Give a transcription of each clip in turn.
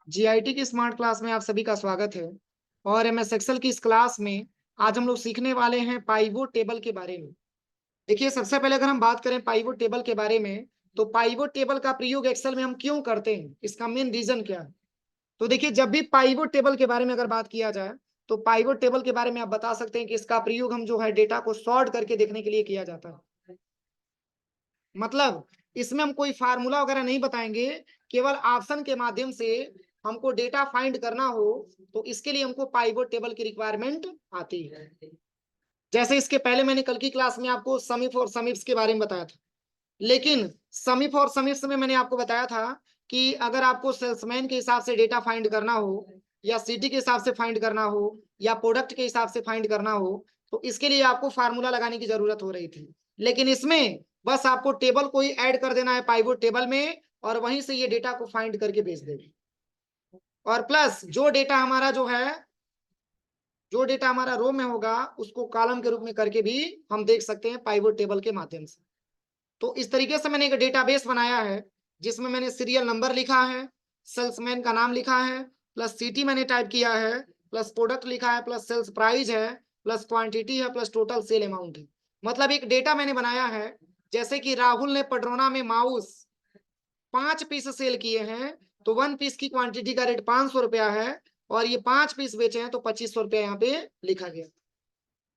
GIT की smart class में आप सभी का स्वागत है। और एमएस एक्सेल की इस क्लास में आज हम लोग सीखने वाले हैं पाइवोट टेबल के बारे में। देखिए, सबसे पहले अगर हम बात करें पाइवोट टेबल के बारे में, तो पाइवोट टेबल का प्रयोग एक्सेल में हम क्यों करते हैं, इसका मेन रीजन क्या है। तो देखिए, जब भी पाइवोट टेबल के बारे में अगर बात किया जाए, तो पाइवोट टेबल के बारे में आप बता सकते हैं कि इसका प्रयोग हम जो है डेटा को सॉर्ट करके देखने के लिए किया जाता है। मतलब इसमें हम कोई फार्मूला वगैरह नहीं बताएंगे, केवल ऑप्शन के माध्यम से हमको डेटा फाइंड करना हो, तो इसके लिए हमको पाइवोट टेबल की रिक्वायरमेंट आती है। जैसे इसके पहले मैंने कल की क्लास में आपको समीफ और समीप्स के बारे में बताया था, लेकिन समीफ और समीप्स में मैंने आपको बताया था कि अगर आपको सेल्समैन के हिसाब से डेटा फाइंड करना हो, या सिटी के हिसाब से फाइंड करना हो, या प्रोडक्ट के हिसाब से फाइंड करना हो, तो इसके लिए आपको फार्मूला लगाने की जरूरत हो रही थी। लेकिन इसमें बस आपको टेबल को ही ऐड कर देना है पाइवोट टेबल में, और वहीं से ये डेटा को फाइंड करके भेज देगी। और प्लस जो डेटा हमारा रो में होगा, उसको कॉलम के रूप में करके भी हम देख सकते हैं पाइवोट टेबल के माध्यम से। तो इस तरीके से मैंने एक डेटाबेस बनाया है, जिसमें मैंने सीरियल नंबर लिखा है, सेल्समैन का नाम लिखा है, प्लस सिटी मैंने टाइप किया है, प्लस प्रोडक्ट लिखा है, प्लस सेल्स प्राइस है, प्लस क्वांटिटी है, प्लस टोटल सेल अमाउंट है। मतलब एक डेटा मैंने बनाया है, जैसे कि राहुल ने पडरोना में माउस 5 पीस सेल किए हैं, तो 1 पीस की क्वांटिटी का रेट 500 रुपया है, और ये 5 पीस बेचे हैं, तो 2500 रुपया यहाँ पे लिखा गया।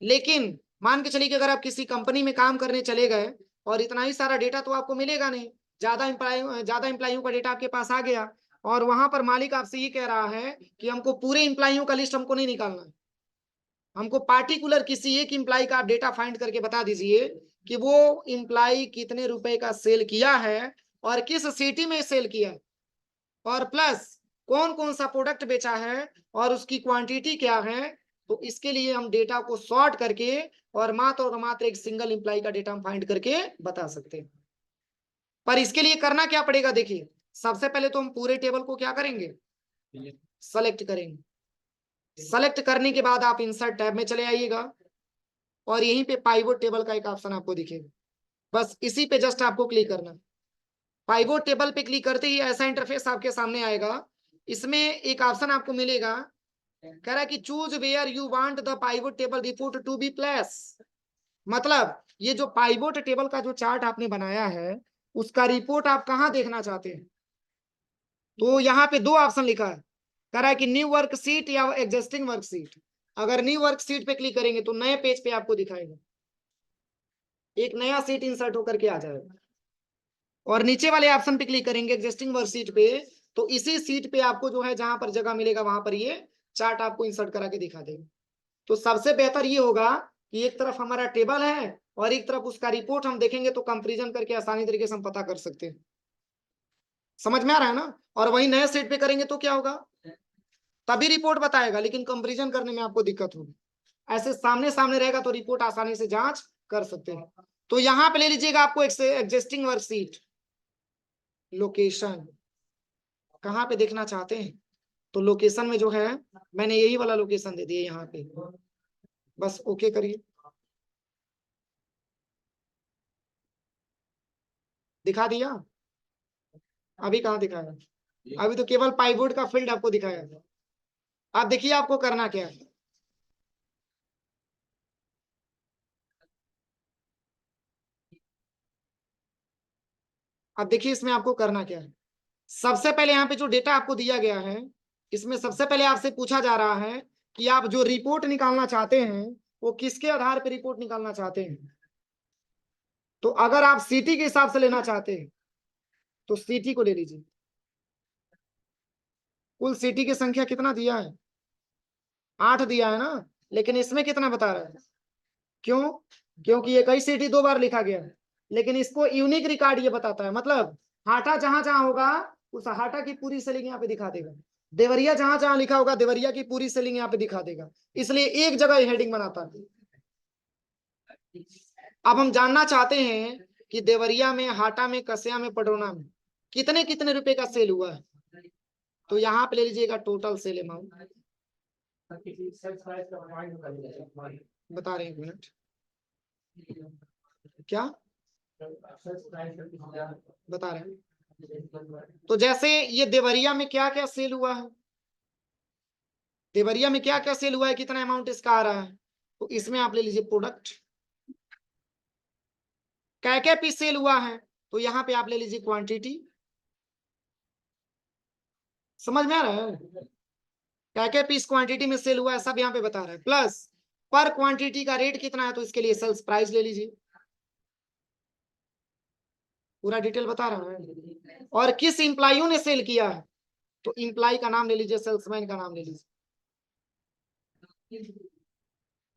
लेकिन मान के चलिए कि अगर आप किसी कंपनी में काम करने चले गए, और इतना ही सारा डेटा तो आपको मिलेगा नहीं, ज्यादा एम्प्लॉइयों का डेटा आपके पास आ गया, और वहां पर मालिक आपसे ये कह रहा है कि हमको पूरे एम्प्लॉइयों का लिस्ट हमको नहीं निकालना है, हमको पार्टिकुलर किसी एक एम्प्लॉय का आप डेटा फाइंड करके बता दीजिए कि वो एम्प्लॉय कितने रुपए का सेल किया है, और किस सिटी में सेल किया है, और प्लस कौन कौन सा प्रोडक्ट बेचा है, और उसकी क्वांटिटी क्या है। तो इसके लिए हम डेटा को सॉर्ट करके और मात्र एक सिंगल एम्प्लॉय का डेटा हम फाइंड करके बता सकते हैं। पर इसके लिए करना क्या पड़ेगा, देखिए, सबसे पहले तो हम पूरे टेबल को क्या करेंगे, सेलेक्ट करेंगे। सेलेक्ट करने के बाद आप इंसर्ट टैब में चले आइएगा, और यहीं पे पाइवोट टेबल का एक ऑप्शन आपको दिखेगा, बस इसी पे जस्ट आपको क्लिक करना। पाइवोट टेबल पे क्लिक करते ही ऐसा इंटरफेस आपके सामने आएगा। इसमें एक ऑप्शन आपको मिलेगा, कह रहा है कि choose where you want the pivot table report to be place. मतलब ये जो पाइवोट टेबल का जो चार्ट आपने बनाया है, उसका रिपोर्ट आप कहाँ देखना चाहते हैं। तो यहाँ पे दो ऑप्शन लिखा है, कह रहा है कि न्यू वर्कशीट या एग्जिस्टिंग वर्कशीट। अगर न्यू वर्कशीट पे क्लिक करेंगे तो नए पेज पे आपको दिखाएगा, एक नया सीट इंसर्ट होकर के आ जाएगा। और नीचे वाले ऑप्शन पे क्लिक करेंगे एग्जिस्टिंग वर्कशीट पे, तो इसी सीट पे आपको जो है जहां पर जगह मिलेगा वहां पर ये चार्ट आपको इंसर्ट करा के दिखा देगा। तो सबसे बेहतर ये होगा कि एक तरफ हमारा टेबल है, और एक तरफ उसका रिपोर्ट हम देखेंगे, तो कंपेरिजन करके आसानी तरीके से हम पता कर सकते हैं। समझ में आ रहा है ना। और वही नए सेट पे करेंगे तो क्या होगा, तभी रिपोर्ट बताएगा, लेकिन कंपेरिजन करने में आपको दिक्कत होगी। ऐसे सामने सामने रहेगा तो रिपोर्ट आसानी से जांच कर सकते हैं। तो यहाँ पे ले लीजिएगा आपको एग्जिस्टिंग वर्कशीट, लोकेशन कहाँ पे देखना चाहते हैं, तो लोकेशन में जो है मैंने यही वाला लोकेशन दे दिया यहाँ पे, बस ओके करिए। दिखा दिया, अभी कहाँ दिखाया, अभी तो केवल पाइवोट का फील्ड आपको दिखाया। आप देखिए आपको करना क्या है। अब देखिए इसमें आपको करना क्या है। सबसे पहले यहाँ पे जो डेटा आपको दिया गया है, इसमें सबसे पहले आपसे पूछा जा रहा है कि आप जो रिपोर्ट निकालना चाहते हैं, वो किसके आधार पर रिपोर्ट निकालना चाहते हैं। तो अगर आप सिटी के हिसाब से लेना चाहते हैं, तो सिटी को ले लीजिए। कुल सिटी की संख्या कितना दिया है, 8 दिया है ना, लेकिन इसमें कितना बता रहा है। क्यों, क्योंकि ये कई सिटी 2 बार लिखा गया है, लेकिन इसको यूनिक रिकॉर्ड ये बताता है। मतलब हाटा जहां जहां होगा, उस हाटा की पूरी सेलिंग यहाँ पे दिखा देगा। देवरिया जहां जहां लिखा होगा, देवरिया की पूरी सेलिंग यहाँ पे दिखा देगा। इसलिए एक जगह हेडिंग बनाता है। अब हम जानना चाहते हैं कि देवरिया में, हाटा में, कसिया में, पडरौना में कितने कितने रुपए का सेल हुआ है। तो यहाँ पे ले लीजिएगा टोटल सेल अमाउंट, बता रहे हैं, एक मिनट, क्या बता रहे हैं। तो जैसे ये देवरिया में क्या क्या सेल हुआ है, देवरिया में क्या क्या सेल हुआ है, कितना अमाउंट इसका आ रहा है, तो इसमें आप ले लीजिए प्रोडक्ट। क्या पीस सेल हुआ है, तो यहाँ पे आप ले लीजिए क्वांटिटी। समझ में आ रहा है, क्या पीस क्वांटिटी में सेल हुआ है सब यहाँ पे बता रहा है, प्लस पर क्वांटिटी का रेट कितना है, तो इसके लिए सेल्स प्राइस ले लीजिए, पूरा डिटेल बता रहा है। और किस इंप्लाइयों ने सेल किया है, तो इंप्लाई का नाम ले लीजिए, सेल्समैन का नाम ले लीजिए,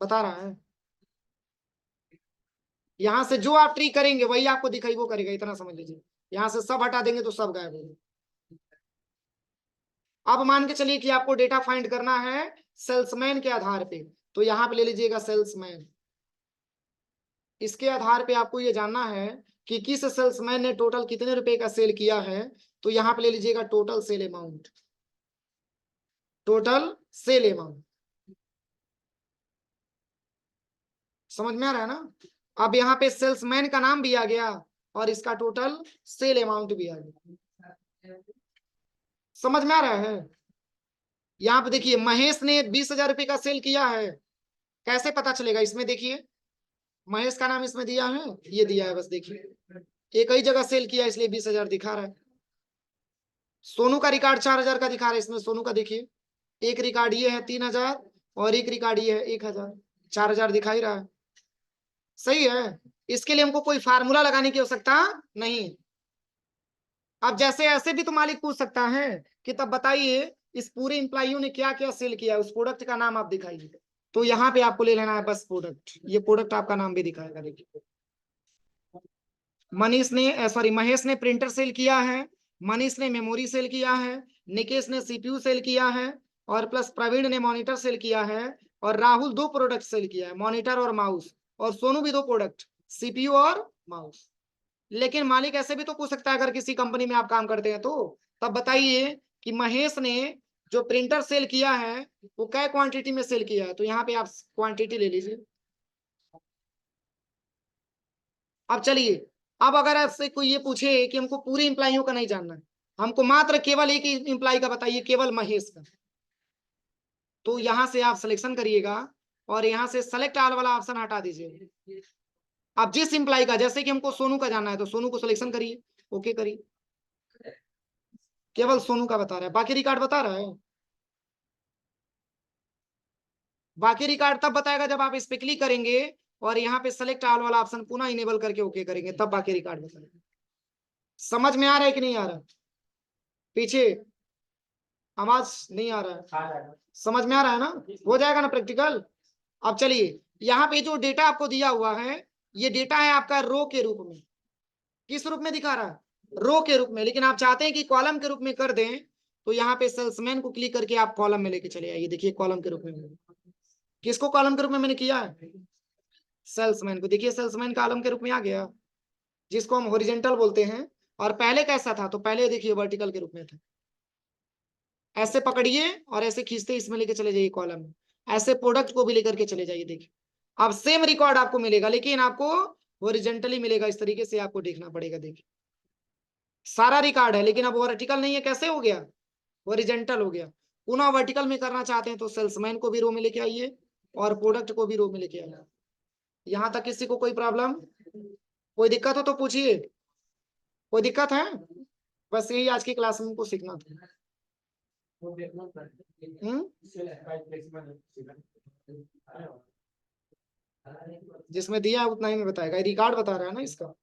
बता रहा है। यहां से जो आप ट्री करेंगे वही आपको दिखाई वो करेगा, इतना समझ लीजिए। यहां से सब हटा देंगे तो सब गायब होगा। अब मान के चलिए कि आपको डेटा फाइंड करना है सेल्समैन के आधार पे, तो यहाँ पे ले लीजिएगा सेल्समैन। इसके आधार पे आपको ये जानना है कि किस सेल्समैन ने टोटल कितने रुपए का सेल किया है, तो यहाँ पे ले लीजिएगा total sale amount, total sale amount. समझ में आ रहा है ना। अब यहाँ पे सेल्समैन का नाम भी आ गया और इसका टोटल सेल अमाउंट भी आ गया। समझ में आ रहा है। यहाँ पे देखिए महेश ने 20,000 रुपये का सेल किया है, कैसे पता चलेगा, इसमें देखिए महेश का नाम इसमें दिया है, ये दिया है, बस देखिए एक ही जगह सेल किया इसलिए 20,000 दिखा रहा है। सोनू का रिकॉर्ड 4,000 का दिखा रहा है, इसमें सोनू का देखिए एक रिकॉर्ड ये है 3,000 और एक रिकॉर्ड ये है 1,000, 4,000 दिखाई रहा है। सही है, इसके लिए हमको कोई फार्मूला लगाने की आवश्यकता नहीं। अब जैसे ऐसे भी तो मालिक पूछ सकता है कि तब बताइए इस पूरे इंप्लाइयों ने क्या क्या सेल किया, उस प्रोडक्ट का नाम आप दिखाइए, तो यहाँ पे आपको ले लेना है बस प्रोडक्ट, ये प्रोडक्ट आपका नाम भी दिखाएगा। देखिए मनीष ने सॉरी महेश ने प्रिंटर सेल किया है, मनीष ने मेमोरी सेल किया है, निकेश ने सीपीयू सेल किया है, और प्लस प्रवीण ने मॉनिटर सेल किया है, और राहुल 2 प्रोडक्ट सेल किया है, मॉनिटर और माउस, और सोनू भी 2 प्रोडक्ट, सीपीयू और माउस। लेकिन मालिक ऐसे भी तो पूछ सकता है अगर किसी कंपनी में आप काम करते हैं तो, तब बताइए कि महेश ने जो प्रिंटर सेल किया है वो क्या क्वांटिटी में सेल किया है, तो यहाँ पे आप क्वांटिटी ले लीजिए। अब चलिए, अब अगर आपसे कोई ये पूछे कि हमको पूरे इंप्लाइयों का नहीं जानना है, हमको मात्र केवल एक ही इंप्लाई का बताइए, केवल महेश का, तो यहाँ से आप सिलेक्शन करिएगा और यहाँ से सेलेक्ट ऑल वाला ऑप्शन हटा दीजिए। अब जिस इंप्लाई का, जैसे कि हमको सोनू का जानना है तो सोनू को सिलेक्शन करिए, ओके करिए, केवल सोनू का बता रहा है, बाकी रिकॉर्ड बता रहा है। बाकी रिकॉर्ड तब बताएगा जब आप इस पे क्लिक करेंगे और यहाँ पे सेलेक्ट ऑल वाला ऑप्शन पुनः इनेबल करके ओके करेंगे, तब बाकी रिकॉर्ड बताएगा। समझ में आ रहा है कि नहीं आ रहा, पीछे आवाज नहीं आ रहा है, समझ में आ रहा है ना, हो जाएगा ना प्रैक्टिकल। अब चलिए, यहाँ पे जो डेटा आपको दिया हुआ है ये डेटा है आपका रो के रूप में, किस रूप में दिखा रहा है, रो के रूप में, लेकिन आप चाहते हैं कि कॉलम के रूप में कर दें, तो यहाँ पे सेल्समैन को क्लिक करके आप कॉलम में लेके चले आइए। देखिए कॉलम के रूप में, किसको कॉलम के रूप में मैंने किया है, सेल्समैन को। देखिए सेल्समैन कॉलम के रूप में आ गया, जिसको हम हॉरिजेंटल बोलते हैं। और पहले कैसा था, तो पहले देखिए वर्टिकल के रूप में था, ऐसे पकड़िए और ऐसे खींचते इसमें लेके चले जाइए कॉलम में, ऐसे प्रोडक्ट को भी लेकर के चले जाइए। देखिए अब सेम रिकॉर्ड आपको मिलेगा, लेकिन आपको हॉरिजेंटली मिलेगा, इस तरीके से आपको देखना पड़ेगा। देखिए सारा रिकॉर्ड है लेकिन अब वर्टिकल नहीं है, कैसे हो गया, हॉरिजेंटल हो गया। पुनः वर्टिकल में करना चाहते हैं तो सेल्समैन को भी रो में लेके आइए और प्रोडक्ट को भी रो में लेके आइए। यहाँ तक किसी को कोई प्रॉब्लम, कोई दिक्कत हो तो पूछिए, कोई दिक्कत है, बस यही आज की क्लास में हमको सीखना था। जिसमें दिया है उतना ही में बताएगा, रिकॉर्ड बता रहा है ना इसका।